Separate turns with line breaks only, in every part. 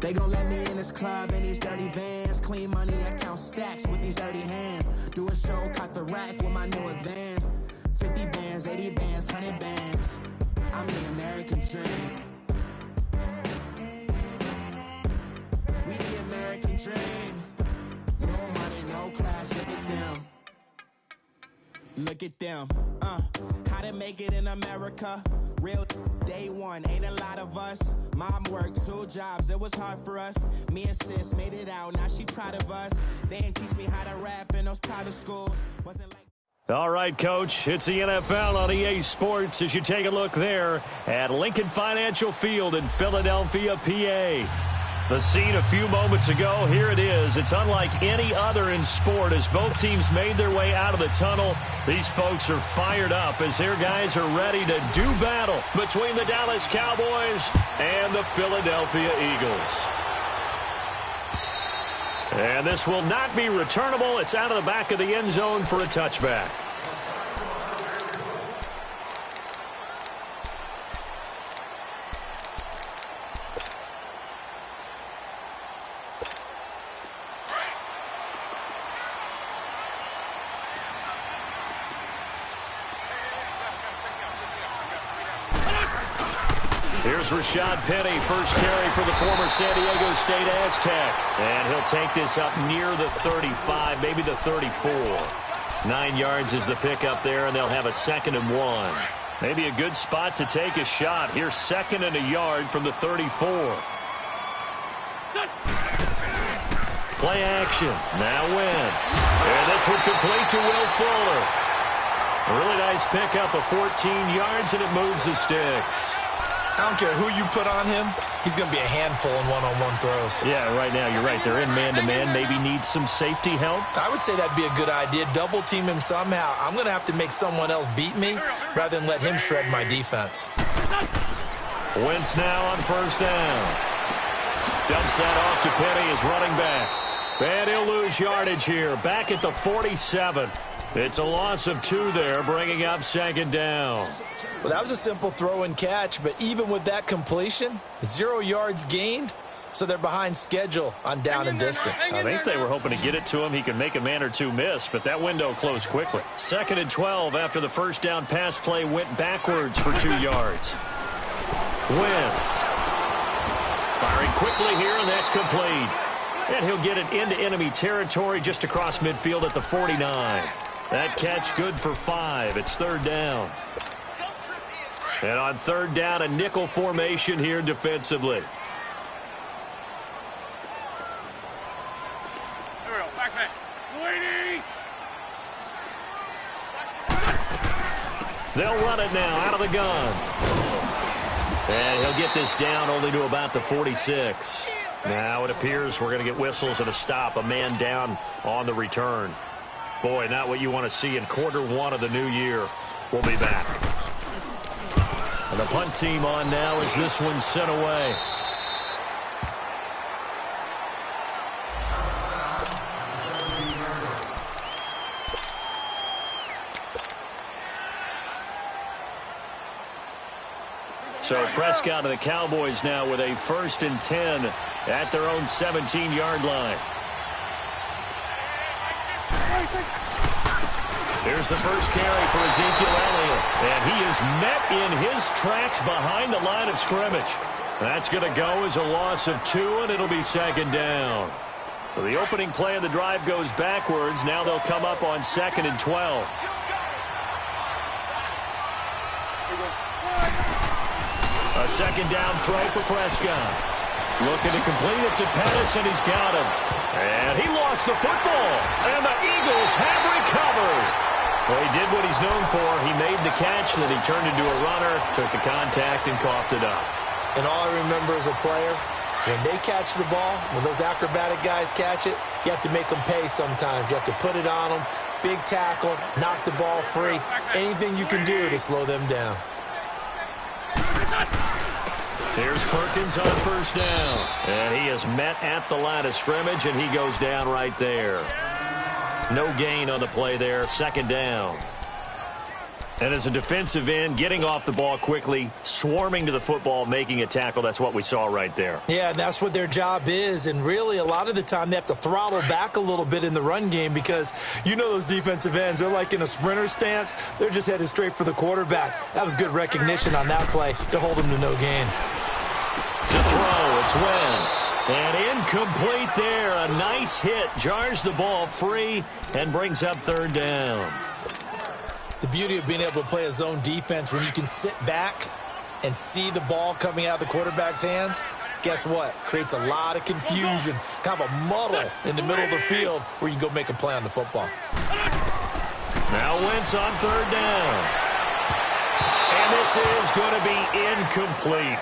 They gon' let me in this club in these dirty vans. Clean money, I count stacks with these dirty hands. Do a show, caught the rack with my new advance. 50 bands, 80 bands, 100 bands. I'm the American dream. We the American dream. No money, no class, look at them. Look at them, how to make it in America. Real day one, ain't a lot of us. Mom worked 2 jobs, it was hard for us. Me and sis made it out, now she proud of us. They didn't teach me how to rap in those private schools. Wasn't like.
All right, Coach, it's the NFL on EA Sports as you take a look there at Lincoln Financial Field in Philadelphia, PA. The scene a few moments ago, here it is. It's unlike any other in sport as both teams made their way out of the tunnel. These folks are fired up as their guys are ready to do battle between the Dallas Cowboys and the Philadelphia Eagles. And this will not be returnable. It's out of the back of the end zone for a touchback. Here's Rashad Penny, first carry for the former San Diego State Aztec. And he'll take this up near the 35, maybe the 34. 9 yards is the pickup there, and they'll have a 2nd and 1. Maybe a good spot to take a shot. Here's 2nd and a yard from the 34. Play action. Now Wentz. And this one complete to Will Fuller. A really nice pickup of 14 yards, and it moves the sticks.
I don't care who you put on him. He's going to be a handful in one-on-one throws.
Yeah, right now you're right. They're in man-to-man. Maybe need some safety help.
I would say that'd be a good idea. Double team him somehow. I'm going to have to make someone else beat me rather than let him shred my defense.
Wentz now on first down. Dumps that off to Penny as running back. And he'll lose yardage here. Back at the 47. It's a loss of 2 there, bringing up 2nd down.
Well, that was a simple throw and catch, but even with that completion, 0 yards gained, so they're behind schedule on down and distance.
I think they were hoping to get it to him. He could make a man or 2 miss, but that window closed quickly. 2nd and 12 after the first down pass play went backwards for 2 yards. Wentz firing quickly here, and that's complete. And he'll get it into enemy territory just across midfield at the 49. That catch good for 5. It's 3rd down. And on 3rd down, a nickel formation here defensively. They'll run it now out of the gun. And he'll get this down only to about the 46. Now it appears we're going to get whistles and a stop. A man down on the return. Boy, not what you want to see in quarter 1 of the new year. We'll be back. And the punt team on now as this one's sent away. So Prescott and the Cowboys now with a 1st and 10 at their own 17-yard line. Here's the first carry for Ezekiel Elliott. And he is met in his tracks behind the line of scrimmage. That's going to go as a loss of 2, and it'll be 2nd down. So the opening play of the drive goes backwards. Now they'll come up on 2nd and 12. A 2nd down throw for Prescott. Looking to complete it to Pettis, and he's got him. And he lost the football. And the Eagles have recovered. Well, he did what he's known for. He made the catch, then he turned into a runner, took the contact, and coughed it up.
And all I remember as a player, when they catch the ball, when those acrobatic guys catch it, you have to make them pay sometimes. You have to put it on them, big tackle, knock the ball free. Anything you can do to slow them down.
Here's Perkins on first down. And he is met at the line of scrimmage, and he goes down right there. No gain on the play there, 2nd down. And as a defensive end, getting off the ball quickly, swarming to the football, making a tackle, that's what we saw right there.
Yeah, that's what their job is. And really, a lot of the time, they have to throttle back a little bit in the run game because you know those defensive ends, they're like in a sprinter stance. They're just headed straight for the quarterback. That was good recognition on that play to hold them to no gain.
To throw, it's Wentz. And incomplete there. A nice hit. Jars the ball free and brings up third down.
The beauty of being able to play a zone defense when you can sit back and see the ball coming out of the quarterback's hands, guess what? Creates a lot of confusion, kind of a muddle in the middle of the field where you can go make a play on the football.
Now Wentz on third down. And this is going to be incomplete.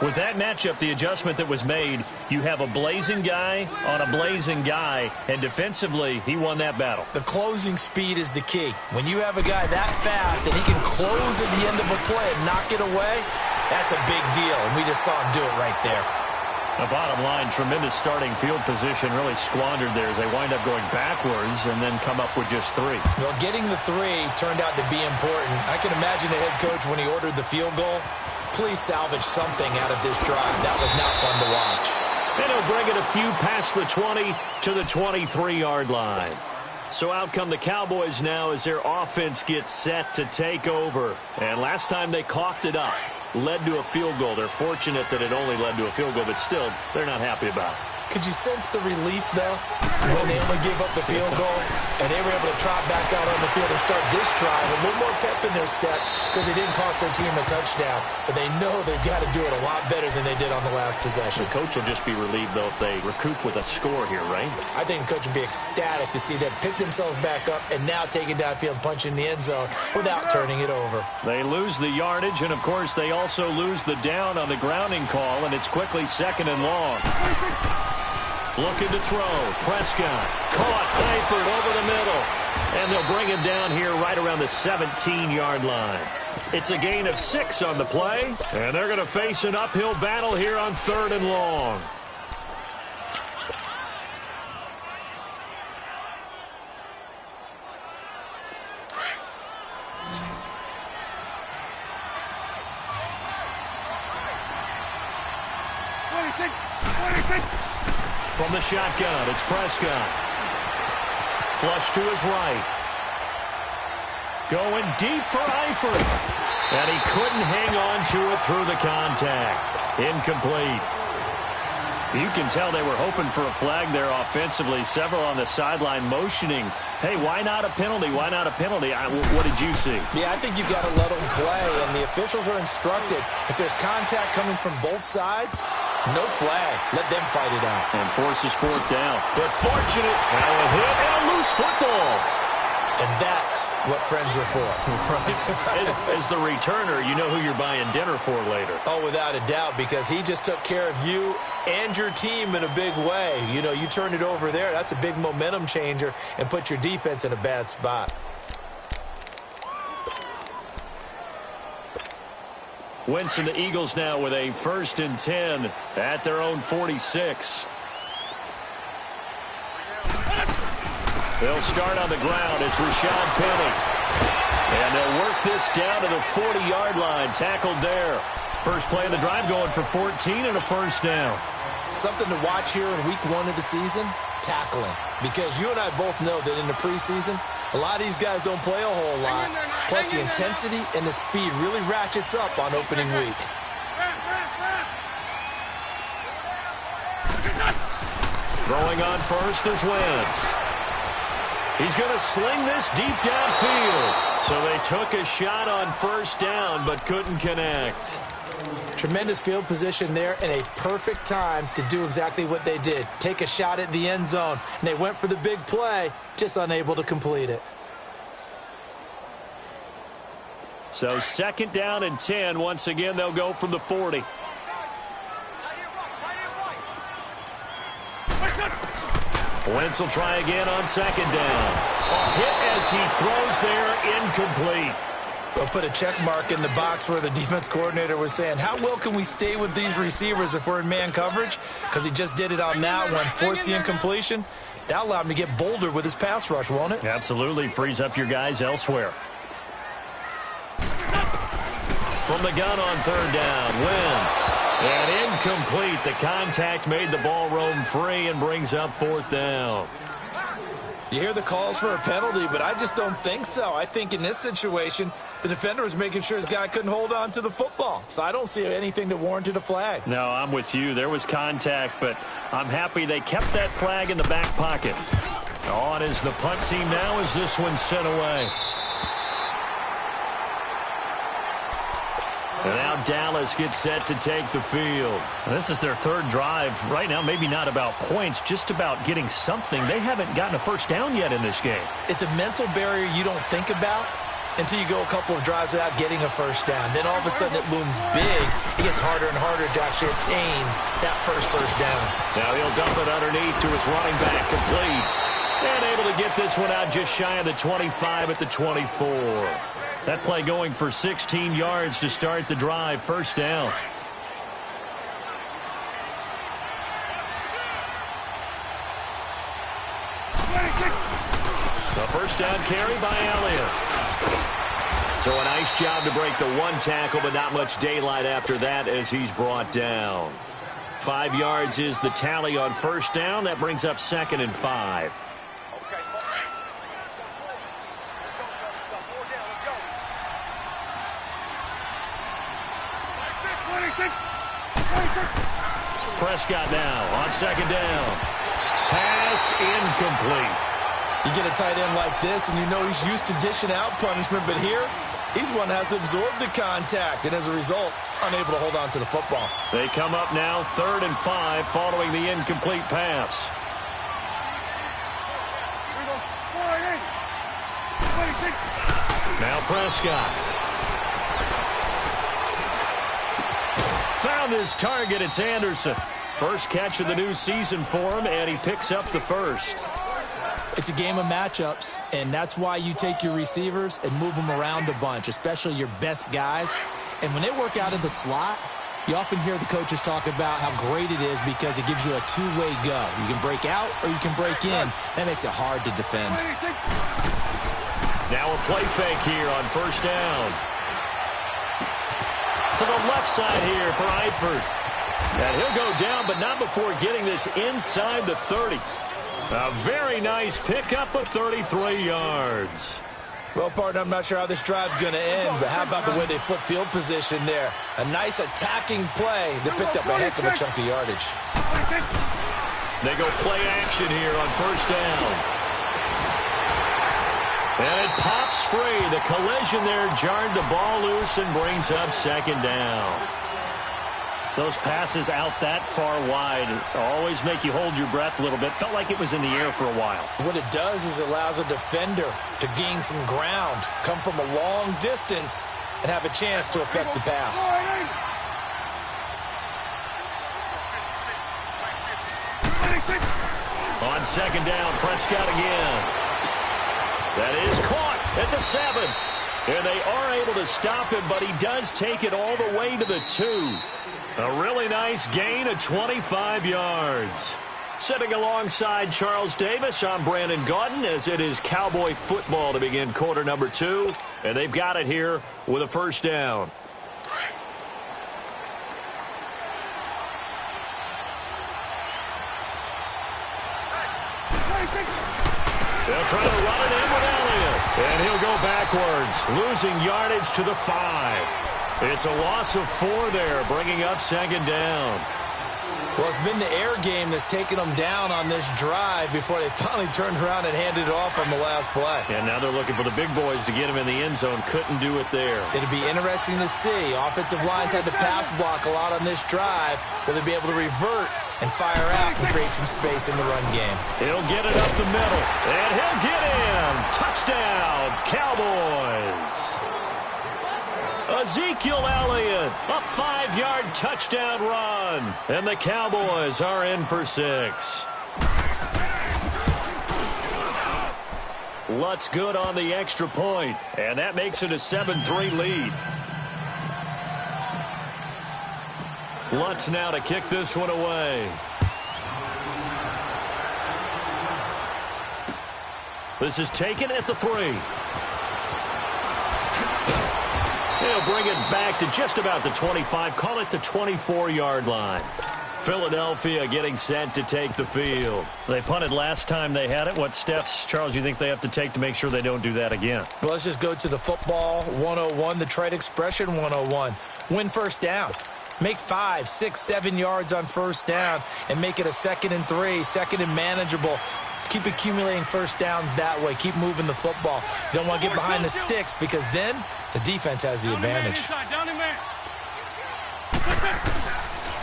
With that matchup, the adjustment that was made, you have a blazing guy on a blazing guy, and defensively, he won that battle. The closing speed is the key. When you have a guy that fast and he can close at the end of a play and knock it away, that's a big deal, and we just saw him do it right there. The bottom line, tremendous starting field position, really squandered there as they wind up going backwards and then come up with just 3.
Well, getting the 3 turned out to be important. I can imagine the head coach when he ordered the field goal. Please salvage something out of this drive. That was not fun to watch.
And he'll bring it a few past the 20 to the 23-yard line. So out come the Cowboys now as their offense gets set to take over. And last time they coughed it up, led to a field goal. They're fortunate that it only led to a field goal, but still, they're not happy about it.
Could you sense the relief, though, when they only gave up the field goal and they were able to trot back out on the field and start this drive? A little more pep in their step because they didn't cost their team a touchdown, but they know they've got to do it a lot better than they did on the last possession.
The coach will just be relieved, though, if they recoup with a score here, right?
I think the coach will be ecstatic to see them pick themselves back up and now take it downfield and punch in the end zone without turning it over.
They lose the yardage, and, of course, they also lose the down on the grounding call, and it's quickly 2nd and long. Looking to throw. Prescott caught. Eifert over the middle. And they'll bring him down here right around the 17-yard line. It's a gain of 6 on the play. And they're going to face an uphill battle here on 3rd and long. From the shotgun, it's Prescott. Flush to his right. Going deep for Eifert. And he couldn't hang on to it through the contact. Incomplete. You can tell they were hoping for a flag there offensively. Several on the sideline motioning. Hey, why not a penalty? Why not a penalty? What did you see?
Yeah, I think you've got to let them play, and the officials are instructed. If there's contact coming from both sides, no flag. Let them fight it out.
And forces 4th down. But fortunate. Now a hit and a loose football.
And that's what friends are for.
Right. As the returner, you know who you're buying dinner for later.
Oh, without a doubt, because he just took care of you and your team in a big way. You know, you turn it over there. That's a big momentum changer and put your defense in a bad spot.
Wentz and the Eagles now with a 1st and 10 at their own 46. They'll start on the ground. It's Rashad Penny. And they'll work this down to the 40-yard line. Tackled there. First play of the drive going for 14 and a 1st down.
Something to watch here in week 1 of the season, tackling. Because you and I both know that in the preseason, a lot of these guys don't play a whole lot. Plus, the intensity and the speed really ratchets up on opening week.
Throwing on first is Wentz. He's going to sling this deep downfield. So they took a shot on 1st down, but couldn't connect.
Tremendous field position there and a perfect time to do exactly what they did. Take a shot at the end zone. And they went for the big play, just unable to complete it.
So 2nd down and 10. Once again, they'll go from the 40. Wentz will try again on 2nd down. A hit as he throws there, incomplete.
They'll put a check mark in the box where the defense coordinator was saying, how well can we stay with these receivers if we're in man coverage? Because he just did it on that one, forced the incompletion. That allowed him to get bolder with his pass rush, won't it?
Absolutely. Frees up your guys elsewhere. From the gun on third down, Wentz. And incomplete. The contact made the ball roam free and brings up fourth down.
You hear the calls for a penalty, but I just don't think so. I think in this situation, the defender was making sure his guy couldn't hold on to the football. So I don't see anything that warranted a flag.
No, I'm with you. There was contact, but I'm happy they kept that flag in the back pocket. On is the punt team now as this one's sent away. And now Dallas gets set to take the field. This is their third drive. Right now, maybe not about points, just about getting something. They haven't gotten a first down yet in this game.
It's a mental barrier you don't think about until you go a couple of drives without getting a first down. Then all of a sudden it looms big. It gets harder and harder to actually attain that first down.
Now he'll dump it underneath to his running back, complete. And able to get this one out just shy of the 25 at the 24. That play going for 16 yards to start the drive. First down. The first down carry by Elliott. So a nice job to break the one tackle, but not much daylight after that as he's brought down. 5 yards is the tally on first down. That brings up 2nd and 5. Prescott now on 2nd down. Pass incomplete.
You get a tight end like this, and you know he's used to dishing out punishment, but here, he's one that has to absorb the contact, and as a result, unable to hold on to the football.
They come up now 3rd and 5 following the incomplete pass. Now Prescott. Found his target. It's Anderson. First catch of the new season for him, and he picks up the first.
It's a game of matchups, and that's why you take your receivers and move them around a bunch, especially your best guys. And when they work out of the slot, you often hear the coaches talk about how great it is because it gives you a two-way go. You can break out or you can break in. That makes it hard to defend.
Now a play fake here on first down. To the left side here for Eifert. And he'll go down, but not before getting this inside the 30. A very nice pickup of 33 yards.
Well, partner, I'm not sure how this drive's going to end, but how about the way they flip field position there? A nice attacking play that picked up a heck of a chunk of yardage.
They go play action here on first down. And it pops free. The collision there jarred the ball loose and brings up 2nd down. Those passes out that far wide always make you hold your breath a little bit. Felt like it was in the air for a while.
What it does is it allows a defender to gain some ground, come from a long distance, and have a chance to affect the pass.
On 2nd down, Prescott again. That is caught at the 7. And they are able to stop him, but he does take it all the way to the 2. A really nice gain of 25 yards. Sitting alongside Charles Davis, I'm Brandon Gaudin as it is Cowboy football to begin quarter number 2. And they've got it here with a first down. They'll try to run it in with Elliott. And he'll go backwards, losing yardage to the 5. It's a loss of 4 there, bringing up 2nd down.
Well, it's been the air game that's taken them down on this drive before they finally turned around and handed it off on the last play.
And now they're looking for the big boys to get him in the end zone. Couldn't do it there.
It'll be interesting to see. Offensive lines had to pass block a lot on this drive. Will they be able to revert and fire out and create some space in the run game?
He'll get it up the middle. And he'll get in. Touchdown, Cowboys. Ezekiel Elliott, a 5-yard touchdown run. And the Cowboys are in for 6. Lutz good on the extra point, and that makes it a 7-3 lead. Lutz now to kick this one away. This is taken at the 3. He'll bring it back to just about the 25. Call it the 24-yard line. Philadelphia getting set to take the field. They punted last time they had it. What steps, Charles, you think they have to take to make sure they don't do that again?
Well, let's just go to the football 101, the trade expression 101. Win first down. Make 5, 6, 7 yards on first down and make it a 2nd and 3, 2nd and manageable. Keep accumulating first downs that way. Keep moving the football. You don't want to get behind the sticks because then the defense has the advantage.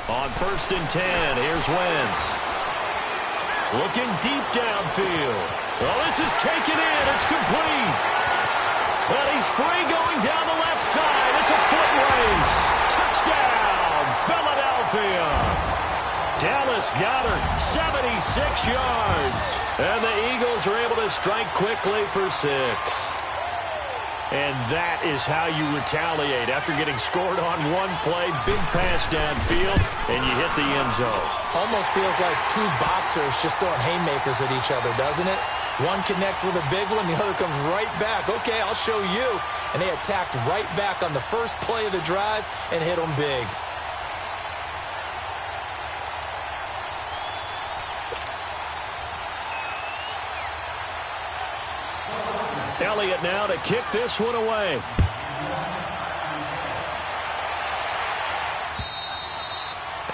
On 1st and 10, here's Wentz. Looking deep downfield. Well, this is taken in. It's complete. Well, he's free going down the left side. It's a foot race. Touchdown, Philadelphia. Dallas Goedert, 76 yards. And the Eagles are able to strike quickly for 6. And that is how you retaliate after getting scored on one play, big pass downfield, and you hit the end zone.
Almost feels like two boxers just throwing haymakers at each other, doesn't it? One connects with a big one, the other comes right back. Okay, I'll show you. And they attacked right back on the first play of the drive and hit them big.
Elliott now to kick this one away.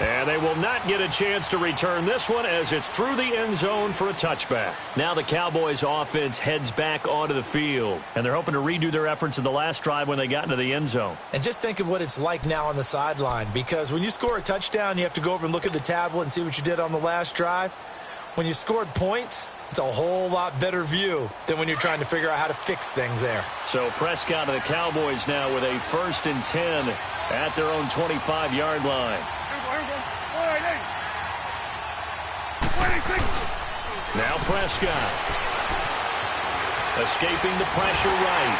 And they will not get a chance to return this one as it's through the end zone for a touchback. Now the Cowboys offense heads back onto the field. And they're hoping to redo their efforts in the last drive when they got into the end zone.
And just think of what it's like now on the sideline. Because when you score a touchdown, you have to go over and look at the tablet and see what you did on the last drive. When you scored points, it's a whole lot better view than when you're trying to figure out how to fix things there.
So Prescott and the Cowboys now with a 1st and 10 at their own 25-yard line. Now Prescott. Escaping the pressure right.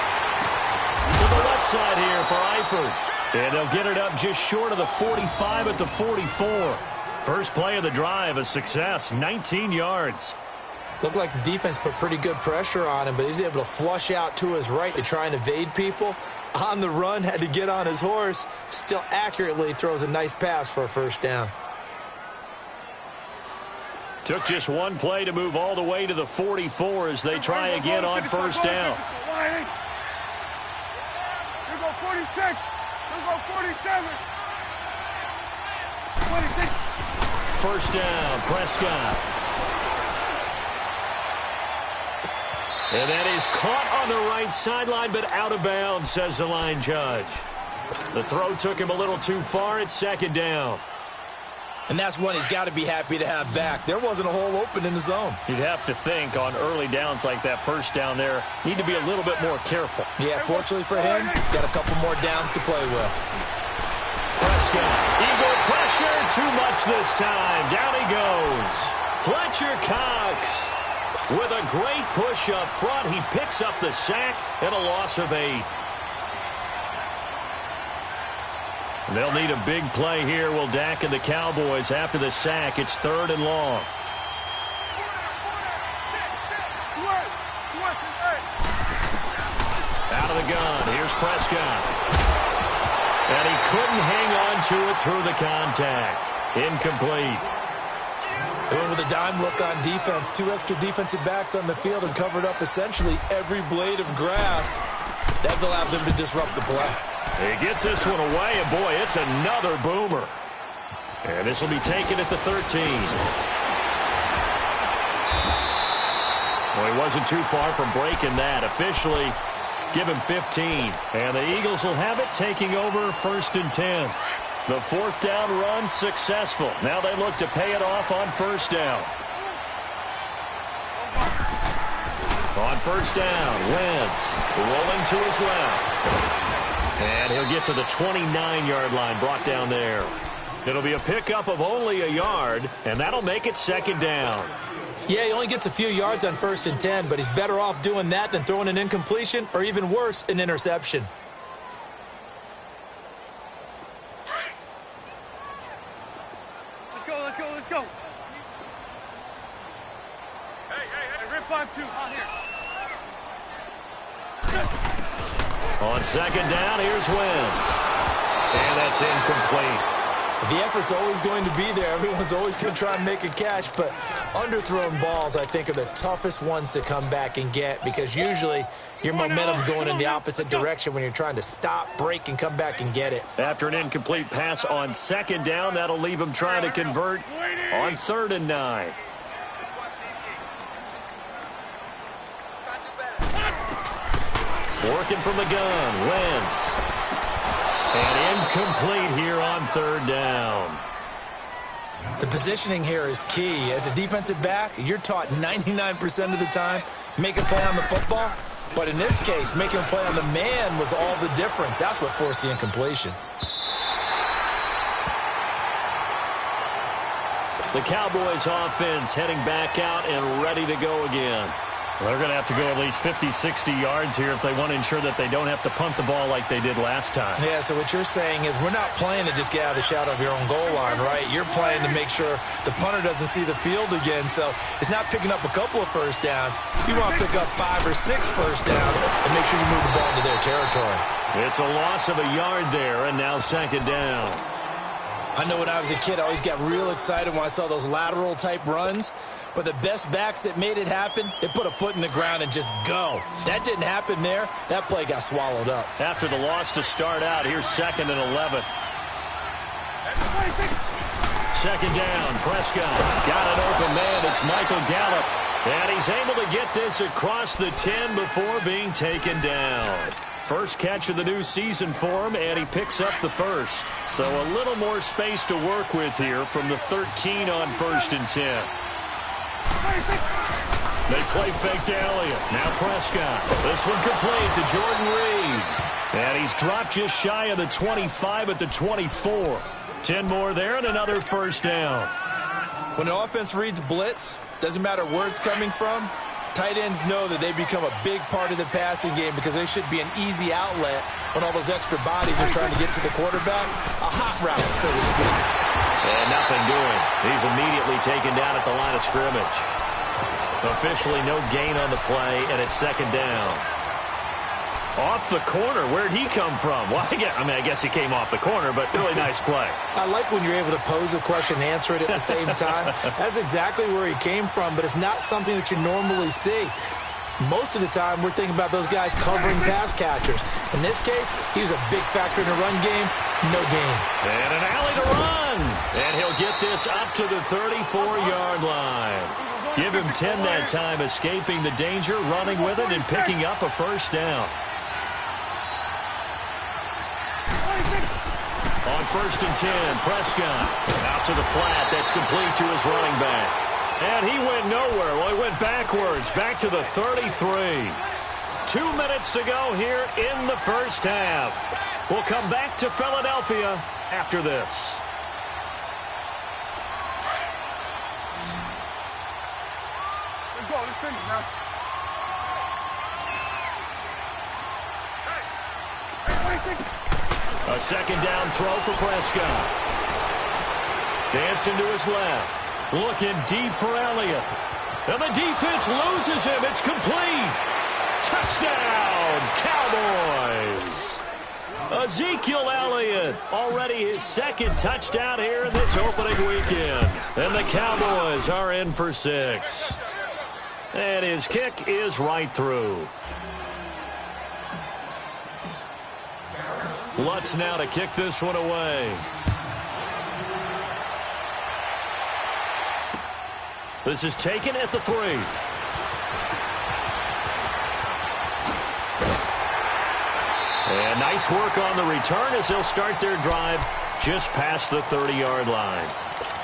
To the left side here for Eifert. And they'll get it up just short of the 45 at the 44. First play of the drive, a success, 19 yards.
Looked like the defense put pretty good pressure on him, but he's able to flush out to his right to try and evade people. On the run, had to get on his horse. Still accurately throws a nice pass for a first down.
Took just one play to move all the way to the 44 as they try again on first down.
Here go 46. Here go 47. 26.
First down, Prescott. And that is caught on the right sideline, but out of bounds, says the line judge. The throw took him a little too far. It's 2nd down.
And that's one he's got to be happy to have back. There wasn't a hole open in the zone.
You'd have to think on early downs like that first down there, need to be a little bit more careful.
Yeah, fortunately for him, got a couple more downs to play with.
Prescott, Eagle pressure, too much this time. Down he goes. Fletcher Cox with a great push up front. He picks up the sack and a loss of 8. They'll need a big play here, will Dak and the Cowboys after the sack. It's 3rd and long. Out of the gun, here's Prescott. And he couldn't hang on to it through the contact. Incomplete.
They went with a dime look on defense. 2 extra defensive backs on the field and covered up essentially every blade of grass. That allowed them to disrupt the play.
He gets this one away, and boy, it's another boomer. And this will be taken at the 13. Well, he wasn't too far from breaking that. Officially, give him 15. And the Eagles will have it, taking over 1st and 10. The 4th down run successful. Now they look to pay it off on first down. On first down, Wentz rolling to his left. And he'll get to the 29-yard line, brought down there. It'll be a pickup of only a yard, and that'll make it 2nd down.
Yeah, he only gets a few yards on 1st and 10, but he's better off doing that than throwing an incompletion or even worse, an interception.
Let's go. Hey, rip 5-2 out here.
On second down, here's Wentz. And that's incomplete.
The effort's always going to be there. Everyone's always going to try and make a catch, but underthrown balls, I think, are the toughest ones to come back and get because usually your momentum's going in the opposite direction when you're trying to stop, break, and come back and get it.
After an incomplete pass on second down, that'll leave him trying to convert on 3rd and 9. Working from the gun, Wentz. And incomplete here on 3rd down.
The positioning here is key. As a defensive back, you're taught 99% of the time, make a play on the football. But in this case, making a play on the man was all the difference. That's what forced the incompletion.
The Cowboys offense heading back out and ready to go again. Well, they're going to have to go at least 50, 60 yards here if they want to ensure that they don't have to punt the ball like they did last time.
Yeah, so what you're saying is we're not playing to just get out of the shadow of your own goal line, right? You're playing to make sure the punter doesn't see the field again. So it's not picking up a couple of first downs. You want to pick up 5 or 6 first downs and make sure you move the ball into their territory.
It's a loss of a yard there, and now second down.
I know when I was a kid, I always got real excited when I saw those lateral-type runs. But the best backs that made it happen, they put a foot in the ground and just go. That didn't happen there. That play got swallowed up.
After the loss to start out, here's 2nd and 11. Second down, Prescott. Got an open man. It's Michael Gallup. And he's able to get this across the 10 before being taken down. First catch of the new season for him, and he picks up the first. So a little more space to work with here from the 13 on 1st and 10. They play fake to Elliott. Now Prescott. This one complete to Jordan Reed. And he's dropped just shy of the 25 at the 24. 10 more there and another first down.
When an offense reads blitz, doesn't matter where it's coming from, tight ends know that they become a big part of the passing game because they should be an easy outlet when all those extra bodies are trying to get to the quarterback. A hot route, so to speak.
And nothing doing. He's immediately taken down at the line of scrimmage. Officially no gain on the play, and it's second down. Off the corner. Where'd he come from? Well, I guess he came off the corner, but really nice play.
I like when you're able to pose a question and answer it at the same time. That's exactly where he came from, but it's not something that you normally see. Most of the time, we're thinking about those guys covering pass catchers. In this case, he was a big factor in the run game. No gain.
And an alley to run. And he'll get this up to the 34-yard line. Give him 10 that time, escaping the danger, running with it, and picking up a first down. On 1st and 10, Prescott out to the flat. That's complete to his running back. And he went nowhere. Well, he went backwards, back to the 33. 2 minutes to go here in the first half. We'll come back to Philadelphia after this.
Let's go. Let's finish now.
A second down throw for Prescott. Dancing to his left. Looking deep for Elliott. And the defense loses him. It's complete. Touchdown, Cowboys. Ezekiel Elliott, already his second touchdown here in this opening weekend. And the Cowboys are in for 6. And his kick is right through. Lutz now to kick this one away. This is taken at the 3. And nice work on the return as they'll start their drive just past the 30-yard line.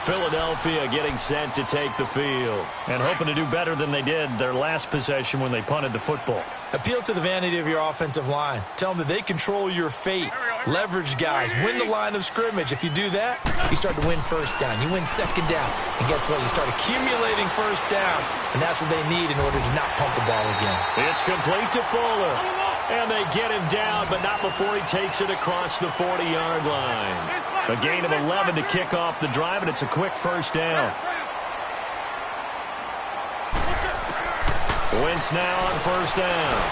Philadelphia getting set to take the field and hoping to do better than they did their last possession when they punted the football.
Appeal to the vanity of your offensive line. Tell them that they control your fate. Leverage guys. Win the line of scrimmage. If you do that, you start to win first down. You win second down. And guess what? You start accumulating first downs. And that's what they need in order to not pump the ball again.
It's complete to Fuller. And they get him down, but not before he takes it across the 40-yard line. A gain of 11 to kick off the drive, and it's a quick first down. Wentz now on first down.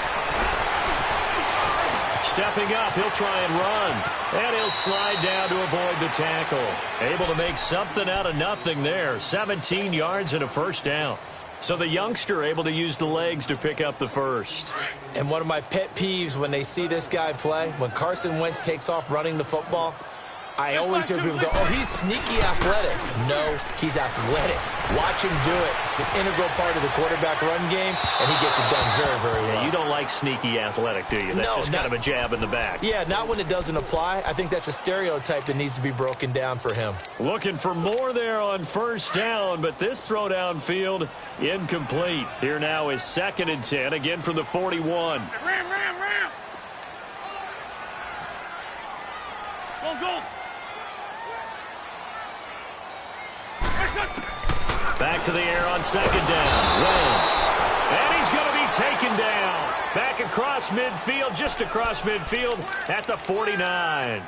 stepping up. He'll try and run. And he'll slide down to avoid the tackle. Able to make something out of nothing there. 17 yards and a first down. So the youngster able to use the legs to pick up the first.
And one of my pet peeves when they see this guy play, when Carson Wentz takes off running the football, I always hear people go, oh, he's sneaky athletic. No, he's athletic. Watch him do it. It's an integral part of the quarterback run game, and he gets it done very, very well.
Yeah, you don't like sneaky athletic, do you? That's just kind of a jab in the back.
Yeah, not when it doesn't apply. I think that's a stereotype that needs to be broken down for him.
Looking for more there on first down, but this throw downfield incomplete. Here now is 2nd and 10, again from the 41.
Ram. Go.
Back to the air on 2nd down. Wentz. And he's going to be taken down. Back across midfield, just across midfield at the 49.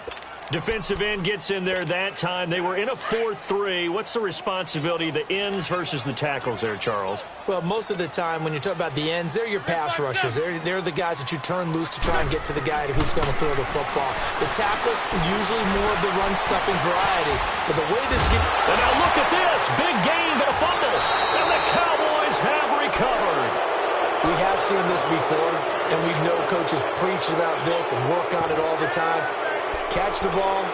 Defensive end gets in there that time. They were in a 4-3. What's the responsibility of the ends versus the tackles there, Charles?
Well, most of the time when you talk about the ends, they're your pass rushers. They're the guys that you turn loose to try and get to the guy who's going to throw the football. The tackles, usually more of the run-stuffing variety. But the way this game...
And now look at this. Big gain, but a fumble. And the Cowboys have recovered.
We have seen this before, and we know coaches preach about this and work on it all the time. Catch the ball.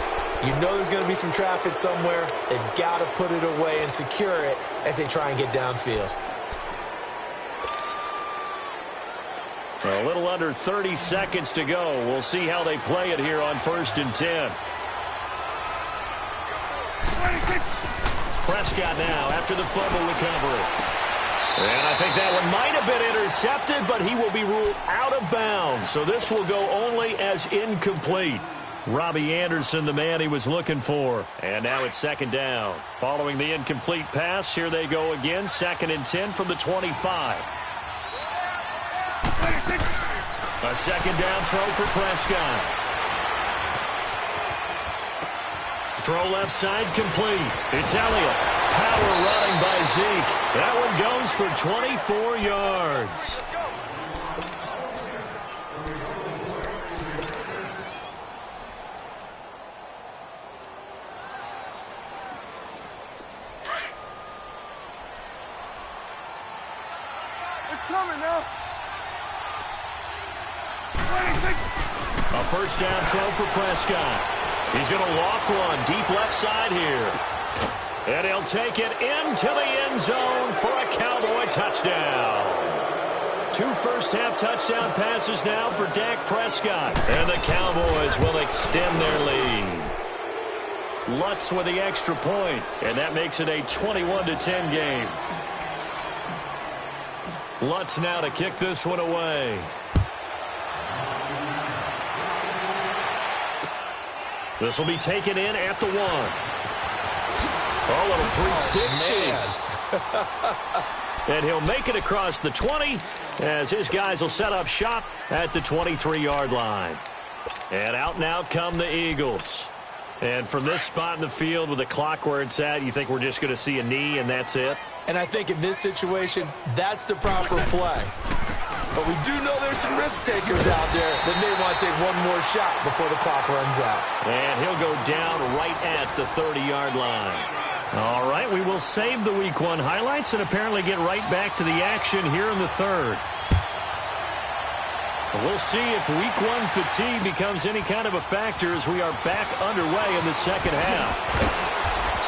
You know there's going to be some traffic somewhere. They've got to put it away and secure it as they try and get downfield.
A little under 30 seconds to go. We'll see how they play it here on 1st and 10. Prescott now after the fumble recovery. And I think that one might have been intercepted, but he will be ruled out of bounds. So this will go only as incomplete. Robbie Anderson, the man he was looking for. And now it's 2nd down. Following the incomplete pass, here they go again. 2nd and 10 from the 25. A 2nd down throw for Prescott. Throw left side complete. It's Elliott. Power running by Zeke. That one goes for 24 yards.
Coming now.
A 1st down throw for Prescott. He's going to loft one deep left side here. And he'll take it into the end zone for a Cowboy touchdown. 2 first-half touchdown passes now for Dak Prescott. And the Cowboys will extend their lead. Lutz with the extra point, and that makes it a 21-10 game. Lutz now to kick this one away. This will be taken in at the 1. Oh, little 360. And he'll make it across the 20 as his guys will set up shop at the 23-yard line. And out now come the Eagles. And from this spot in the field with the clock where it's at, you think we're just going to see a knee and that's it?
And I think in this situation, that's the proper play. But we do know there's some risk takers out there that may want to take one more shot before the clock runs out.
And he'll go down right at the 30-yard line. All right, we will save the Week 1 highlights and apparently get right back to the action here in the 3rd. We'll see if Week 1 fatigue becomes any kind of a factor as we are back underway in the 2nd half.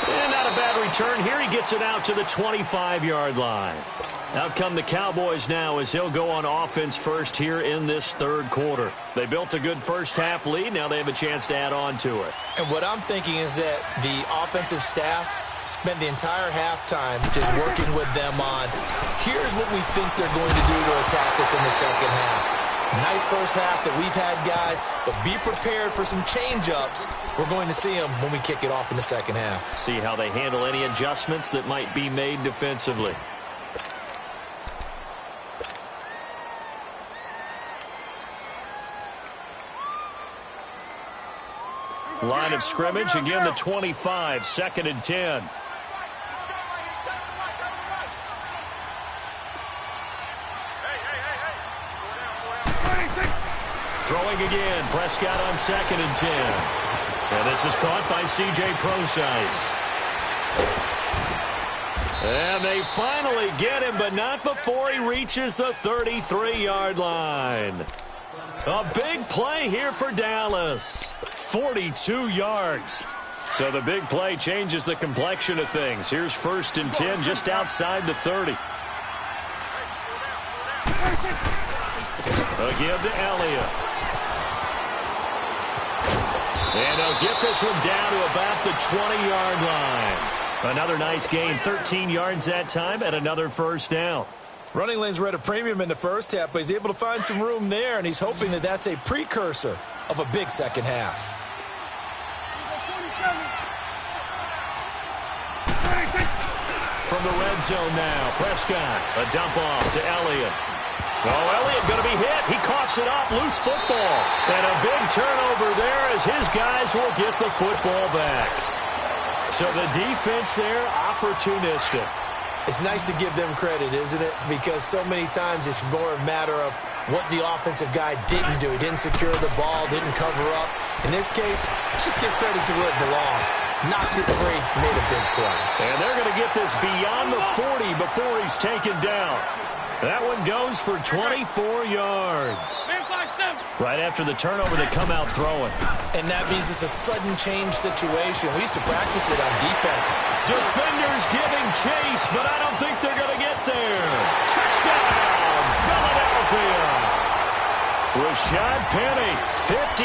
And not a bad return here. He gets it out to the 25-yard line. Out come the Cowboys now as they'll go on offense first here in this 3rd quarter. They built a good first-half lead. Now they have a chance to add on to it.
And what I'm thinking is that the offensive staff spent the entire halftime just working with them on, here's what we think they're going to do to attack us in the 2nd half. Nice first half that we've had, guys, but be prepared for some change-ups. We're going to see them when we kick it off in the 2nd half.
See how they handle any adjustments that might be made defensively. Line of scrimmage, again the 25, 2nd and 10. Throwing again. Prescott on 2nd and 10. And this is caught by C.J. Prosise. And they finally get him, but not before he reaches the 33-yard line. A big play here for Dallas. 42 yards. So the big play changes the complexion of things. Here's 1st and 10 just outside the 30. Again to Elliott. And they'll get this one down to about the 20-yard line. Another nice gain, 13 yards that time, and another 1st down.
Running lanes were at a premium in the first half, but he's able to find some room there, and he's hoping that that's a precursor of a big second half.
From the red zone now, Prescott, a dump off to Elliott. Oh, Elliott going to be hit. He coughs it up, loose football. And a big turnover there as his guys will get the football back. So the defense there, opportunistic.
It's nice to give them credit, isn't it? Because so many times it's more a matter of what the offensive guy didn't do. He didn't secure the ball, didn't cover up. In this case, let's just give credit to where it belongs. Knocked it free, made a big play.
And they're going to get this beyond the 40 before he's taken down. That one goes for 24 yards. Right after the turnover, they come out throwing.
And that means it's a sudden change situation. We used to practice it on defense.
Defenders giving chase, but I don't think they're going to get there. Touchdown, Philadelphia. Rashad Penny, 59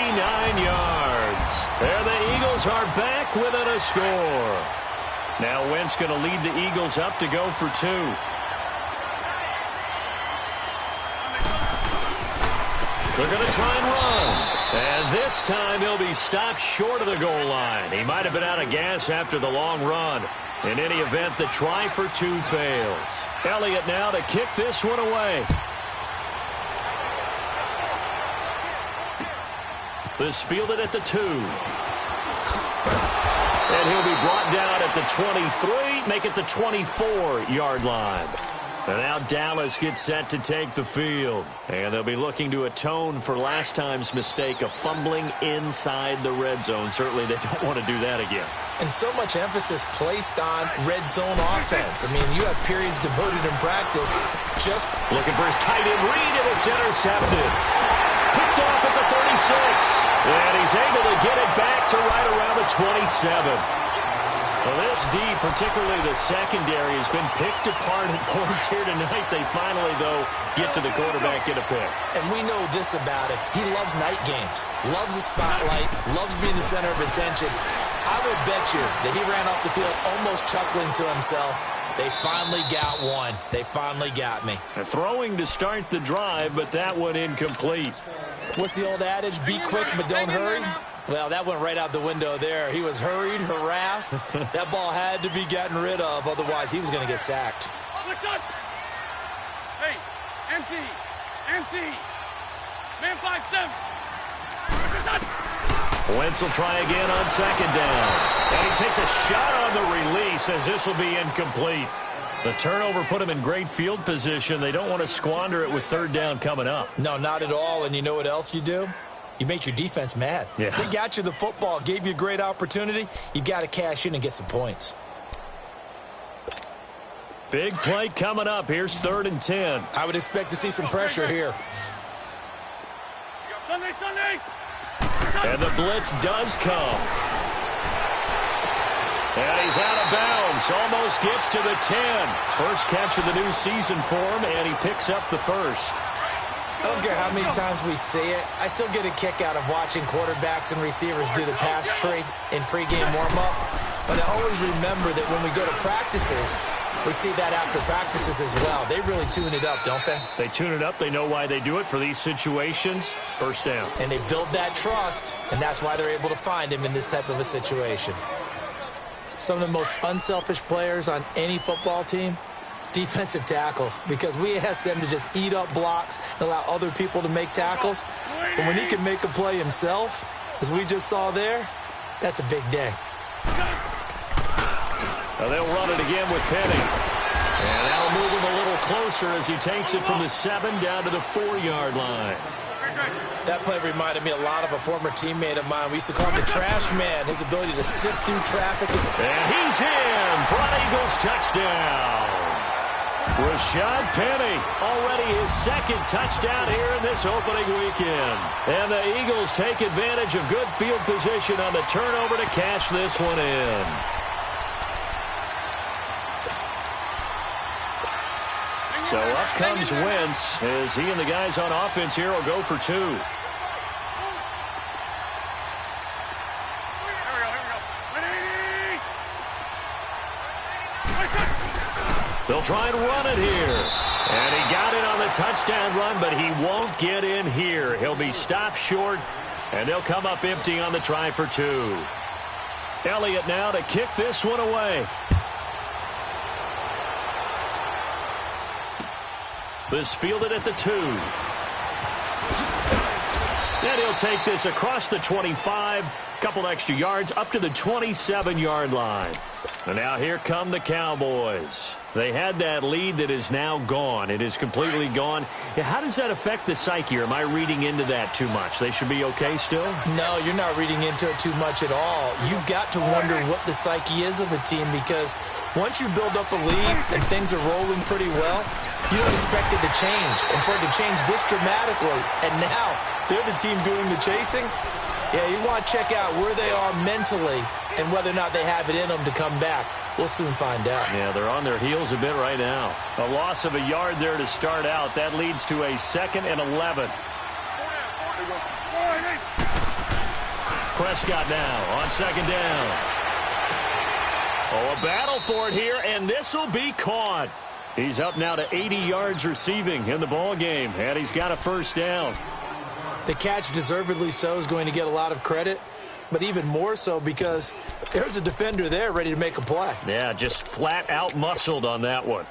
yards. There the Eagles are back within a score. Now Wentz going to lead the Eagles up to go for 2. They're going to try and run. And this time he'll be stopped short of the goal line. He might have been out of gas after the long run. In any event, the try for 2 fails. Elliott now to kick this one away. This fielded at the 2. And he'll be brought down at the 23, make it the 24-yard line. And now Dallas gets set to take the field. And they'll be looking to atone for last time's mistake of fumbling inside the red zone. Certainly they don't want to do that again.
And so much emphasis placed on red zone offense. I mean, you have periods devoted in practice just
looking for his tight end read, and it's intercepted. Picked off at the 36. And he's able to get it back to right around the 27. Well, this D, particularly the secondary, has been picked apart at points here tonight. They finally, though, get to the quarterback, get a pick.
And we know this about him. He loves night games, loves the spotlight, loves being the center of attention. I will bet you that he ran off the field almost chuckling to himself. They finally got one. They finally got me.
A throwing to start the drive, but that one incomplete.
What's the old adage? Be quick, but don't hurry. Well, that went right out the window there. He was hurried, harassed. That ball had to be gotten rid of. Otherwise, he was going to get sacked.
Hey, empty. Man 5-7.
Wentz will try again on 2nd down. And he takes a shot on the release as this will be incomplete. The turnover put him in great field position. They don't want to squander it with 3rd down coming up.
No, not at all. And you know what else you do? You make your defense mad.
Yeah.
They got you the football, gave you a great opportunity. You got to cash in and get some points.
Big play coming up. Here's 3rd and 10.
I would expect to see some pressure here.
Sunday.
And the blitz does come. And he's out of bounds. Almost gets to the 10. First catch of the new season for him, and he picks up the first.
I don't care how many times we see it. I still get a kick out of watching quarterbacks and receivers do the pass tree in pregame warm-up. But I always remember that when we go to practices, we see that after practices as well. They really tune it up, don't they?
They tune it up. They know why they do it for these situations. First down.
And they build that trust, and that's why they're able to find him in this type of a situation. Some of the most unselfish players on any football team, defensive tackles, because we ask them to just eat up blocks and allow other people to make tackles. But when he can make a play himself, as we just saw there, that's a big day.
Now they'll run it again with Penny. And that'll move him a little closer as he takes it from the 7 down to the 4-yard line.
That play reminded me a lot of a former teammate of mine. We used to call him the trash man. His ability to sift through traffic.
And he's in for an Eagles touchdown. Rashad Penny, already his second touchdown here in this opening weekend. And the Eagles take advantage of good field position on the turnover to cash this one in. So up comes Wentz as he and the guys on offense here will go for two. They'll try and run it here. And he got it on the touchdown run, but he won't get in here. He'll be stopped short, and they'll come up empty on the try for two. Elliott now to kick this one away. This fielded at the 2. And he'll take this across the 25, couple extra yards up to the 27-yard line. And now here come the Cowboys. They had that lead that is now gone. It is completely gone. How does that affect the psyche? Or am I reading into that too much? They should be okay still?
No, you're not reading into it too much at all. You've got to wonder what the psyche is of a team, because once you build up a lead and things are rolling pretty well, you don't expect it to change. And for it to change this dramatically, and now they're the team doing the chasing, yeah, you want to check out where they are mentally and whether or not they have it in them to come back. We'll soon find out.
Yeah, they're on their heels a bit right now. A loss of a yard there to start out. That leads to a 2nd and 11. Prescott now on 2nd down. Oh, a battle for it here, and this will be caught. He's up now to 80 yards receiving in the ball game, and he's got a 1st down.
The catch, deservedly so, is going to get a lot of credit, but even more so because there's a defender there ready to make a play.
Yeah, just flat out muscled on that one.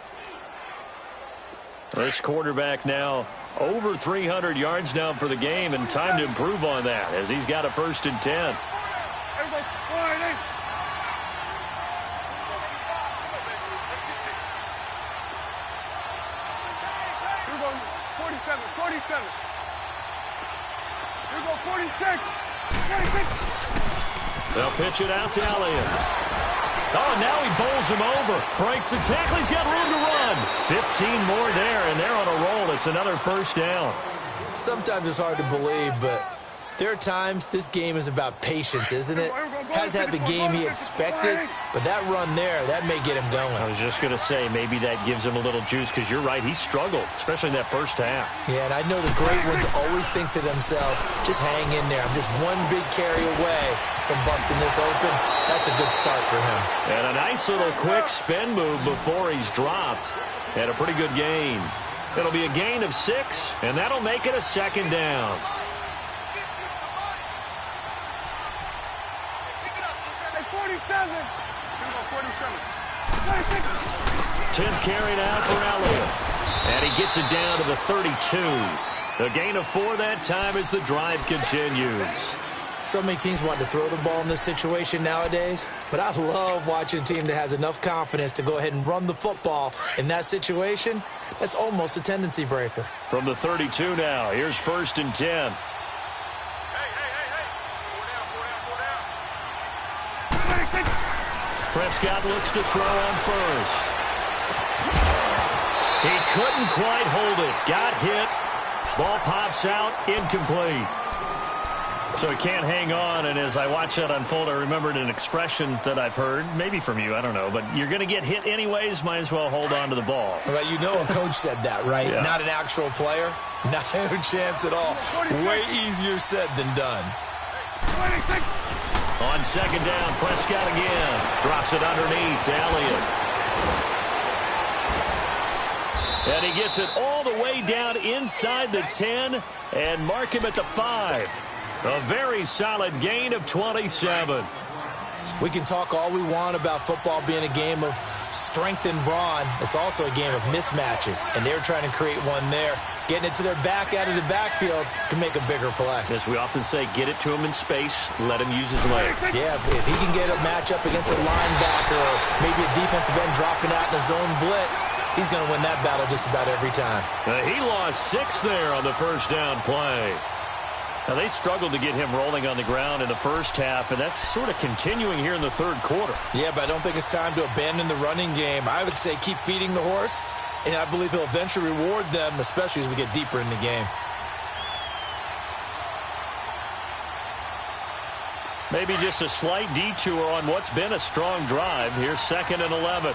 This quarterback now over 300 yards now for the game, and time to improve on that as he's got a 1st and 10. They'll pitch it out to Elliott. Oh, and now he bowls him over. Breaks the tackle. He's got room to run. 15 more there, and they're on a roll. It's another 1st down.
Sometimes it's hard to believe, but there are times this game is about patience, isn't it? Has had the game he expected, but that run there, that may get him going.
I was just going to say, maybe that gives him a little juice, because you're right, he struggled, especially in that 1st half.
Yeah, and I know the great ones always think to themselves, just hang in there. I'm just one big carry away from busting this open. That's a good start for him.
And a nice little quick spin move before he's dropped. And a pretty good gain. It'll be a gain of 6, and that'll make it a 2nd down. 10th carry now for Elliott. And he gets it down to the 32. A gain of 4 that time as the drive continues.
So many teams want to throw the ball in this situation nowadays, but I love watching a team that has enough confidence to go ahead and run the football. In that situation, that's almost a tendency breaker.
From the 32 now, here's 1st and 10. Prescott looks to throw on 1st. He couldn't quite hold it. Got hit. Ball pops out. Incomplete. So he can't hang on, and as I watch that unfold, I remembered an expression that I've heard, maybe from you, I don't know, but you're going to get hit anyways, might as well hold on to the ball.
Well, you know a coach said that, right?
Yeah.
Not an actual player. Not a chance at all. Way easier said than done.
On 2nd down, Prescott again. Drops it underneath to Elliott. And he gets it all the way down inside the 10 and mark him at the 5. A very solid gain of 27.
We can talk all we want about football being a game of strength and brawn. It's also a game of mismatches, and they're trying to create one there. getting it to their back out of the backfield to make a bigger play.
As we often say, get it to him in space, let him use his leg.
Yeah, if he can get a matchup against a linebacker or maybe a defensive end dropping out in a zone blitz, he's going to win that battle just about every time.
He lost 6 there on the first down play. Now, they struggled to get him rolling on the ground in the first half, and that's sort of continuing here in the third quarter.
Yeah, but I don't think it's time to abandon the running game. I would say keep feeding the horse, and I believe he'll eventually reward them, especially as we get deeper in the game.
Maybe just a slight detour on what's been a strong drive. Here's 2nd and 11.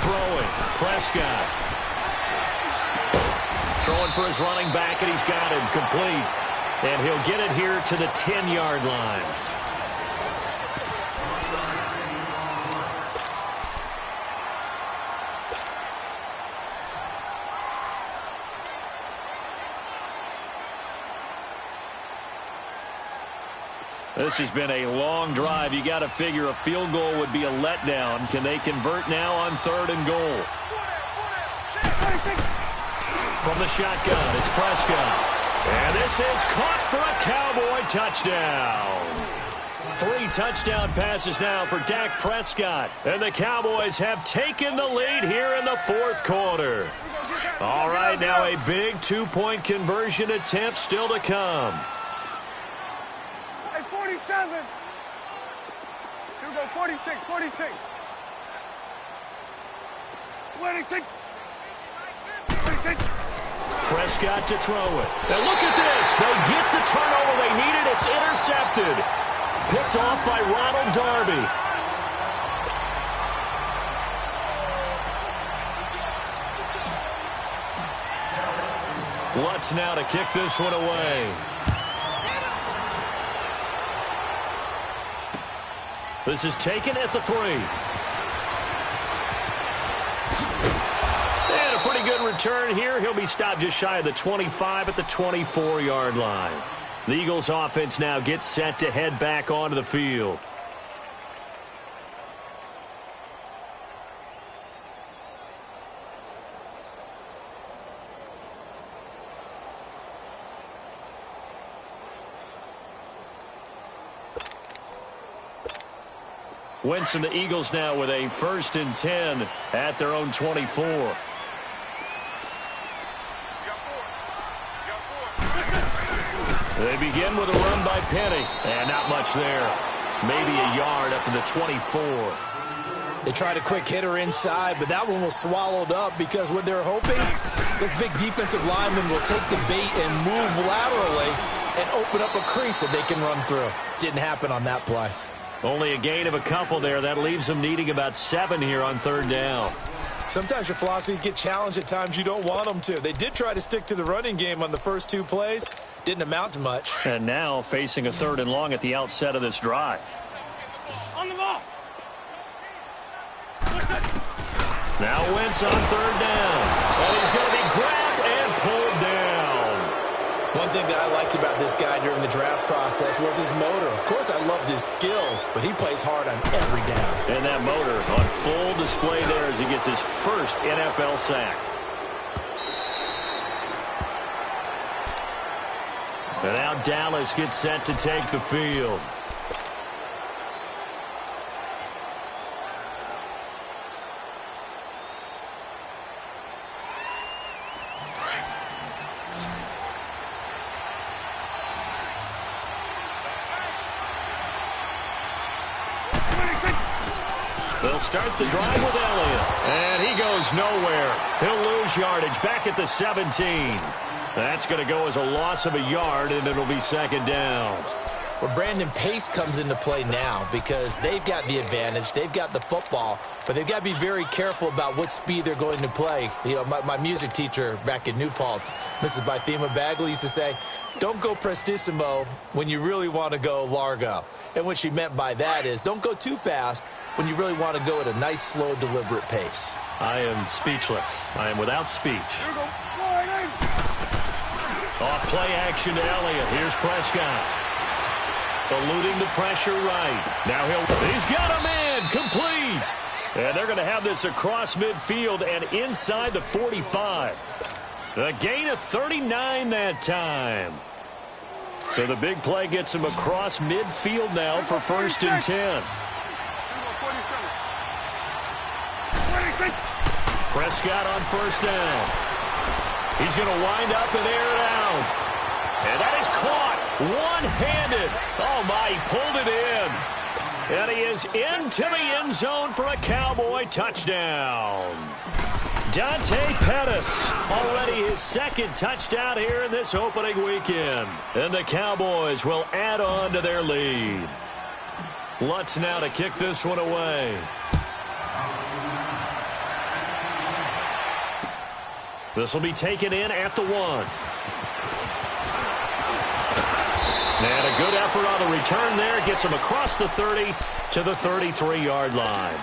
Throwing, Prescott. Throwing for his running back, and he's got him complete. And he'll get it here to the 10-yard line. This has been a long drive. You got to figure a field goal would be a letdown. Can they convert now on 3rd and goal? From the shotgun, it's Prescott. And this is caught for a Cowboy touchdown. 3 touchdown passes now for Dak Prescott. And the Cowboys have taken the lead here in the 4th quarter. All right, now a big 2-point conversion attempt still to come.
47. Here we go, 46, 46. 26. 26.
Prescott to throw it. And look at this. They get the turnover they needed. It's intercepted. Picked off by Ronald Darby. Lutz now to kick this one away. This is taken at the 3. And a pretty good return here. He'll be stopped just shy of the 25 at the 24-yard line. The Eagles offense now gets set to head back onto the field. Wentz and the Eagles now with a 1st and 10 at their own 24. They begin with a run by Penny, and not much there. Maybe a yard up to the 24.
They tried a quick hitter inside, but that one was swallowed up because what they're hoping, this big defensive lineman will take the bait and move laterally and open up a crease that they can run through. Didn't happen on that play.
Only a gain of a couple there. That leaves them needing about 7 here on 3rd down.
Sometimes your philosophies get challenged at times you don't want them to. They did try to stick to the running game on the first 2 plays. Didn't amount to much.
And now facing a 3rd and long at the outset of this drive.
On the ball.
Now Wentz on 3rd down. And he's going to be grabbed and pulled down.
One thing that I liked about this guy during the draft process was his motor. Of course, I loved his skills, but he plays hard on every down.
And that motor on full display there as he gets his first NFL sack. And now Dallas gets set to take the field. They'll start the drive with Elliott. And he goes nowhere. He'll lose yardage back at the 17. That's going to go as a loss of a yard, and it'll be 2nd down.
Well, Brandon, pace comes into play now because they've got the advantage. They've got the football, but they've got to be very careful about what speed they're going to play. You know, my music teacher back in New Paltz, Mrs. Bythema Bagley, used to say, don't go prestissimo when you really want to go largo. And what she meant by that is don't go too fast when you really want to go at a nice, slow, deliberate pace.
I am speechless. I am without speech. Off play action to Elliott. Here's Prescott. Eluding the pressure right. Now he's got him in. And complete. And they're going to have this across midfield and inside the 45. A gain of 39 that time. So the big play gets him across midfield now for 1st and 10. Prescott on 1st down. He's going to wind up and air it out. And that is caught one-handed. Oh, my, he pulled it in. And he is into the end zone for a Cowboy touchdown. Dante Pettis, already his 2nd touchdown here in this opening weekend. And the Cowboys will add on to their lead. Lutz now to kick this one away. This will be taken in at the 1. And a good effort on the return there. Gets him across the 30 to the 33-yard line.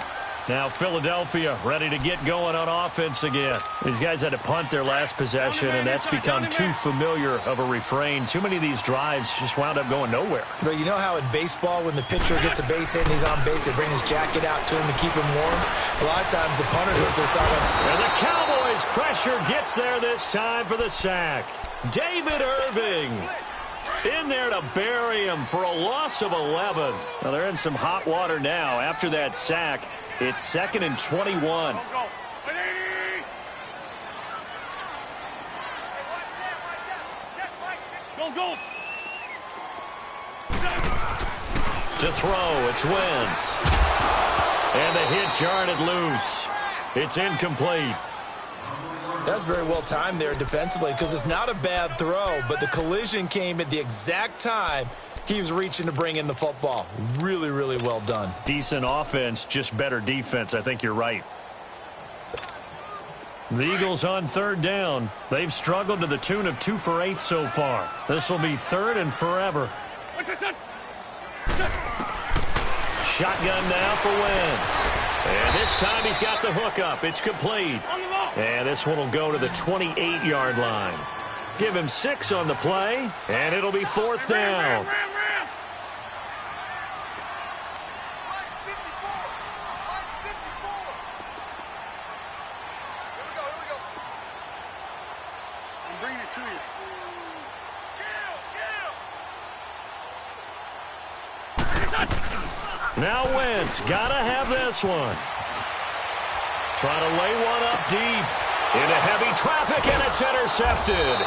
Now Philadelphia ready to get going on offense again. These guys had to punt their last possession, and that's become too familiar of a refrain. Too many of these drives just wound up going nowhere.
But you know how in baseball, when the pitcher gets a base hit and he's on base, they bring his jacket out to him to keep him warm? A lot of times the punter goes to the sideline.
And the Cowboys' pressure gets there this time for the sack. David Irving in there to bury him for a loss of 11. Well, they're in some hot water now after that sack. It's 2nd and 21.
Go.
To throw, it's Wentz. And the hit jarred it loose. It's incomplete.
That's very well timed there defensively because it's not a bad throw, but the collision came at the exact time he was reaching to bring in the football. Really, really well done.
Decent offense, just better defense. I think you're right. The Eagles on 3rd down. They've struggled to the tune of 2 for 8 so far. This will be 3rd and forever. Shotgun now for Wentz. And this time he's got the hook up. It's complete. And this one will go to the 28-yard line. Give him 6 on the play, and it'll be 4th down. Now Wentz, gotta have this one. Trying to lay one up deep. Into heavy traffic, and it's intercepted.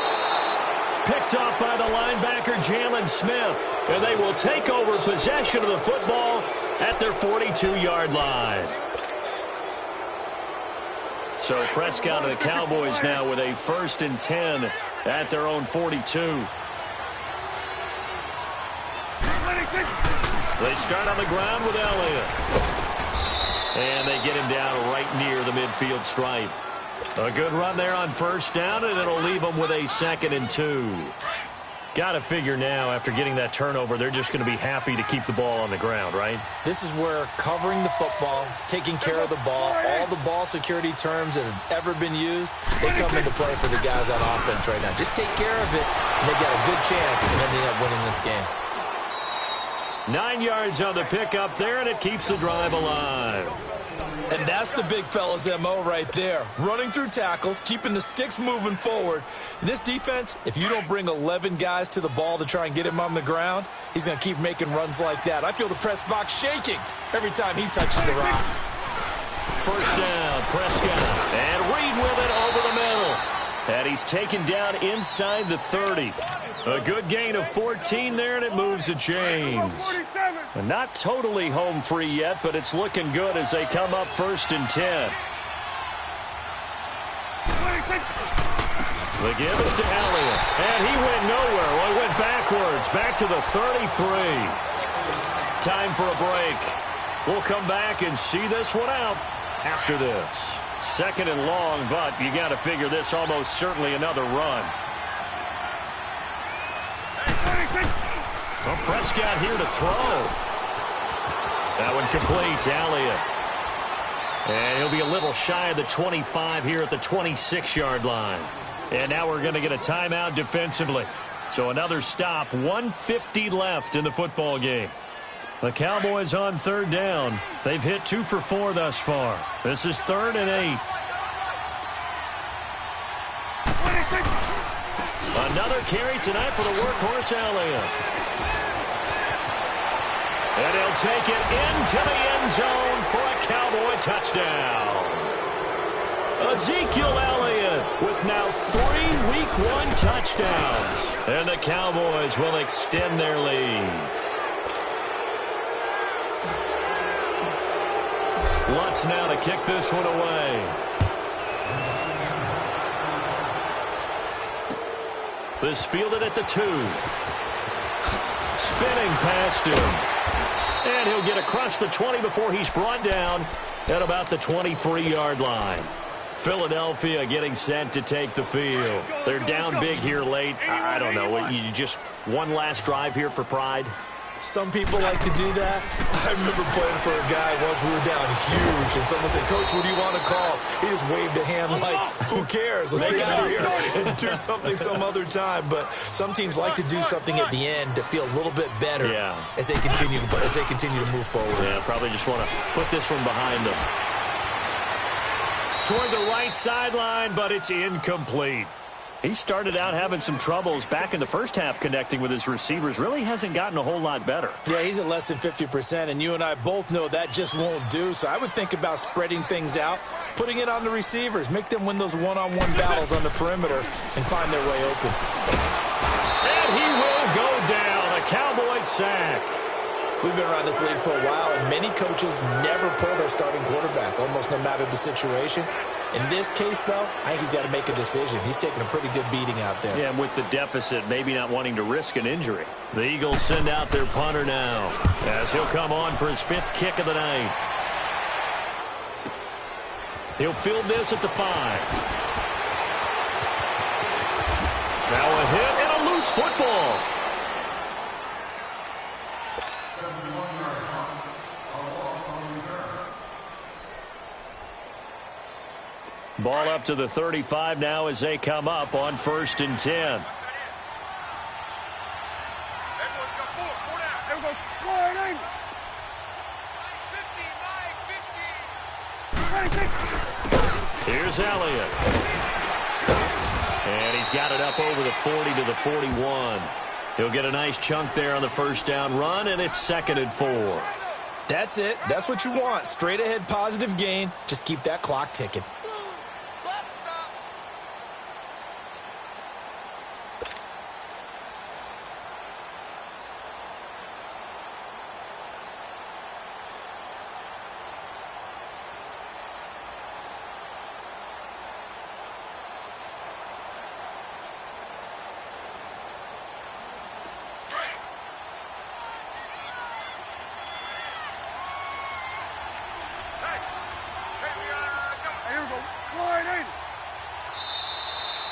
Picked off by the linebacker, Jalen Smith. And they will take over possession of the football at their 42-yard line. So Prescott and the Cowboys now with a 1st and 10 at their own 42. They start on the ground with Elliott. And they get him down right near the midfield stripe. A good run there on 1st down, and it'll leave them with a 2nd and 2. Got to figure now, after getting that turnover, they're just going to be happy to keep the ball on the ground, right?
This is where covering the football, taking care of the ball, all the ball security terms that have ever been used, they come into play for the guys on offense right now. Just take care of it, and they've got a good chance of ending up winning this game.
9 yards on the pickup there, and it keeps the drive alive.
And that's the big fella's MO right there. Running through tackles, keeping the sticks moving forward. This defense, if you don't bring 11 guys to the ball to try and get him on the ground, he's going to keep making runs like that. I feel the press box shaking every time he touches the rock.
1st down, Prescott. And Reed with it over the middle. And he's taken down inside the 30. A good gain of 14 there, and it moves to James. And not totally home free yet, but it's looking good as they come up 1st and 10. The give is to Elliott. And he went nowhere. Well, he went backwards, back to the 33. Time for a break. We'll come back and see this one out after this. 2nd and long, but you got to figure this almost certainly another run. Well, Prescott here to throw. That one complete to Elliott. And he'll be a little shy of the 25 here at the 26-yard line. And now we're going to get a timeout defensively. So another stop, 1:50 left in the football game. The Cowboys on third down. They've hit 2 for 4 thus far. This is 3rd and 8. Another carry tonight for the workhorse Elliott. And he'll take it into the end zone for a Cowboy touchdown. Ezekiel Elliott with now 3 Week 1 touchdowns. And the Cowboys will extend their lead. Lutz now to kick this one away. This fielded at the 2. Spinning past him. And he'll get across the 20 before he's brought down at about the 23-yard line. Philadelphia getting set to take the field. They're down big here late. I don't know. You just one last drive here for pride?
Some people like to do that. I remember playing for a guy once. We were down huge, and someone said, "Coach, what do you want to call?" He just waved a hand like, "Who cares? Let's get out of here and do something some other time." But some teams like to do something at the end to feel a little bit better as they continue to move forward.
Yeah, probably just want to put this one behind them. Toward the right sideline, but it's incomplete. He started out having some troubles back in the first half connecting with his receivers. Really hasn't gotten a whole lot better.
Yeah, he's at less than 50%, and you and I both know that just won't do. So I would think about spreading things out, putting it on the receivers, make them win those one-on-one battles on the perimeter, and find their way open.
And he will go down. A Cowboys sack.
We've been around this league for a while, and many coaches never pull their starting quarterback, almost no matter the situation. In this case, though, I think he's got to make a decision. He's taking a pretty good beating out there.
Yeah, and with the deficit, maybe not wanting to risk an injury. The Eagles send out their punter now, as he'll come on for his 5th kick of the night. He'll field this at the 5. Now a hit and a loose football. Ball up to the 35 now as they come up on 1st and 10. Here's Elliott. And he's got it up over the 40 to the 41. He'll get a nice chunk there on the first down run, and it's 2nd and 4.
That's it. That's what you want. Straight ahead positive gain. Just keep that clock ticking.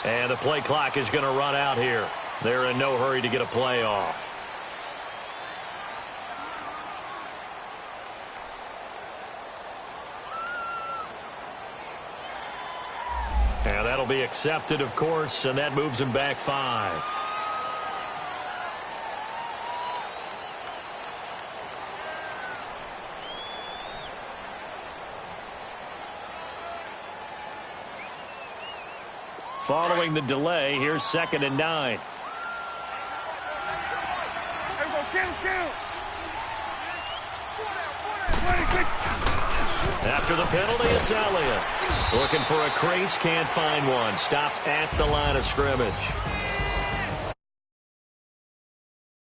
And the play clock is going to run out here. They're in no hurry to get a play off. And that'll be accepted, of course, and that moves him back 5. Following the delay, here's 2nd and 9. After the penalty, it's Elliott. Looking for a crease, can't find one. Stopped at the line of scrimmage.